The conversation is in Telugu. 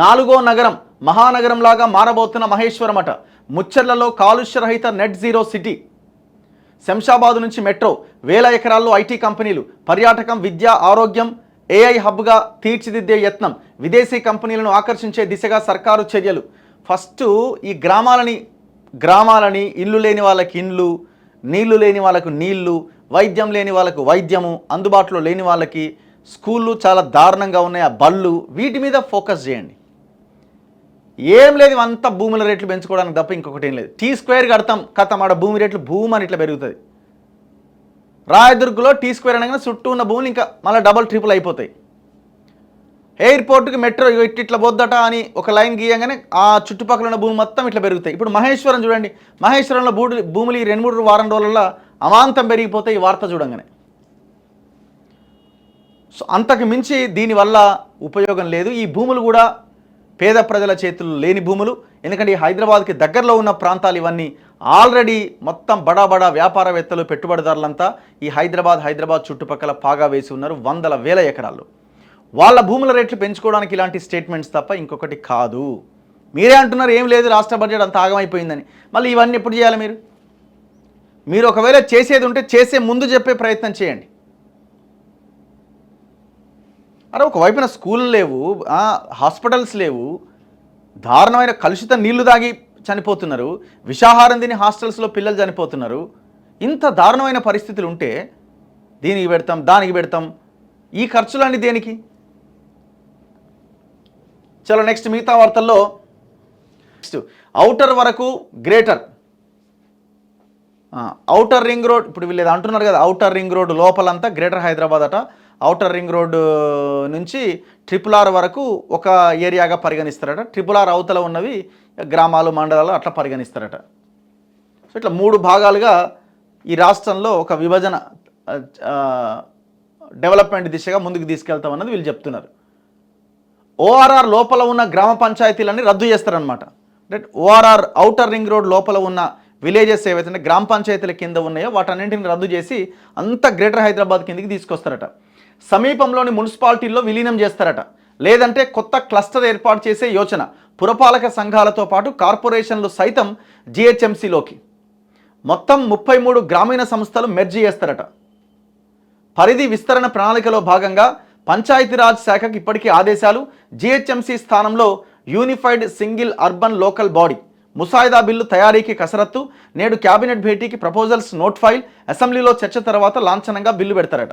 నాలుగో నగరం మహానగరంలాగా మారబోతున్న మహేశ్వరమట. ముచ్చర్లలో కాలుష్యరహిత నెట్ జీరో సిటీ. శంషాబాద్ నుంచి మెట్రో, వేల ఎకరాల్లో ఐటీ కంపెనీలు, పర్యాటకం, విద్య, ఆరోగ్యం, ఏఐ హబ్గా తీర్చిదిద్దే యత్నం, విదేశీ కంపెనీలను ఆకర్షించే దిశగా సర్కారు చర్యలు. ఫస్ట్ ఈ గ్రామాలని ఇల్లు లేని వాళ్ళకి ఇండ్లు, నీళ్లు లేని వాళ్ళకు నీళ్లు, వైద్యం లేని వాళ్ళకు వైద్యము, అందుబాటులో లేని వాళ్ళకి స్కూళ్ళు చాలా దారుణంగా ఉన్నాయి, ఆ బళ్ళు, వీటి మీద ఫోకస్ చేయండి. ఏం లేదు, అంతా భూముల రేట్లు పెంచుకోవడానికి తప్ప ఇంకొకటి ఏం లేదు. T² కడతాం, కథం ఆడ భూమి రేట్లు భూమని ఇట్లా పెరుగుతుంది. రాయదుర్గులో T² అనగానే చుట్టూ ఉన్న భూములు ఇంకా మళ్ళీ డబల్ ట్రిపుల్ అయిపోతాయి. ఎయిర్పోర్ట్కి మెట్రో ఇట్లా పోద్దట అని ఒక లైన్ గీయంగానే ఆ చుట్టుపక్కల ఉన్న భూమి మొత్తం ఇట్లా పెరుగుతాయి. ఇప్పుడు మహేశ్వరం చూడండి, మహేశ్వరంలో భూములు ఈ 2-3 వారం రోజులలో అమాంతం పెరిగిపోతాయి. ఈ వార్త చూడంగానే సో అంతకు మించి దీనివల్ల ఉపయోగం లేదు. ఈ భూములు కూడా పేద ప్రజల చేతుల్లో లేని భూములు. ఎందుకంటే ఈ హైదరాబాద్కి దగ్గరలో ఉన్న ప్రాంతాలు ఇవన్నీ ఆల్రెడీ మొత్తం బడా వ్యాపారవేత్తలు, పెట్టుబడిదారులంతా ఈ హైదరాబాద్ చుట్టుపక్కల పాగా వేసి ఉన్నారు, వందల వేల ఎకరాల్లో. వాళ్ళ భూముల రేట్లు పెంచుకోవడానికి ఇలాంటి స్టేట్మెంట్స్ తప్ప ఇంకొకటి కాదు. మీరే అంటున్నారు ఏం లేదు, రాష్ట్ర బడ్జెట్ అంత ఆగమైపోయిందని. మళ్ళీ ఇవన్నీ ఎప్పుడు చేయాలి? మీరు ఒకవేళ చేసేది ఉంటే చేసే ముందు చెప్పే ప్రయత్నం చేయండి. అరే ఒకవైపున స్కూళ్ళు లేవు, హాస్పిటల్స్ లేవు, దారుణమైన కలుషిత నీళ్లు తాగి చనిపోతున్నారు, విషాహారం తిని హాస్టల్స్లో పిల్లలు చనిపోతున్నారు. ఇంత దారుణమైన పరిస్థితులు ఉంటే దీనికి పెడతాం, దానికి పెడతాం, ఈ ఖర్చులన్నీ దేనికి? చలో నెక్స్ట్ మిగతా వార్తల్లో నెక్స్ట్ ఔటర్ వరకు గ్రేటర్ ఔటర్ రింగ్ రోడ్. ఇప్పుడు వీళ్ళు అంటున్నారు కదా, ఔటర్ రింగ్ రోడ్ లోపలంతా గ్రేటర్ హైదరాబాద్ అట. ఔటర్ రింగ్ రోడ్ నుంచి RRR వరకు ఒక ఏరియాగా పరిగణిస్తారట. RRR అవతల ఉన్నవి గ్రామాలు, మండలాలు అట్లా పరిగణిస్తారట. సో ఇట్లా 3 భాగాలుగా ఈ రాష్ట్రంలో ఒక విభజన డెవలప్మెంట్ దిశగా ముందుకు తీసుకెళ్తామన్నది వీళ్ళు చెప్తున్నారు. ORR లోపల ఉన్న గ్రామ పంచాయతీలన్నీ రద్దు చేస్తారనమాట. ORR ఔటర్ రింగ్ రోడ్ లోపల ఉన్న విలేజెస్ ఏవైతే గ్రామ పంచాయతీల కింద ఉన్నాయో వాటన్నింటిని రద్దు చేసి అంతా గ్రేటర్ హైదరాబాద్ కిందకి తీసుకొస్తారట. సమీపంలోని మున్సిపాలిటీల్లో విలీనం చేస్తారట. లేదంటే కొత్త క్లస్టర్ ఏర్పాటు చేసే యోచన. పురపాలక సంఘాలతో పాటు కార్పొరేషన్లు సైతం GHMCలోకి. మొత్తం 33 గ్రామీణ సంస్థలు మెర్జ్ చేస్తారట. పరిధి విస్తరణ ప్రణాళికలో భాగంగా పంచాయతీరాజ్ శాఖకు ఇప్పటికీ ఆదేశాలు. GHMC స్థానంలో unified single urban local body. ముసాయిదా బిల్లు తయారీకి కసరత్తు. నేడు కేబినెట్ భేటీకి ప్రపోజల్స్ నోట్ ఫైల్. అసెంబ్లీలో చర్చ తర్వాత లాంఛనంగా బిల్లు పెడతారట.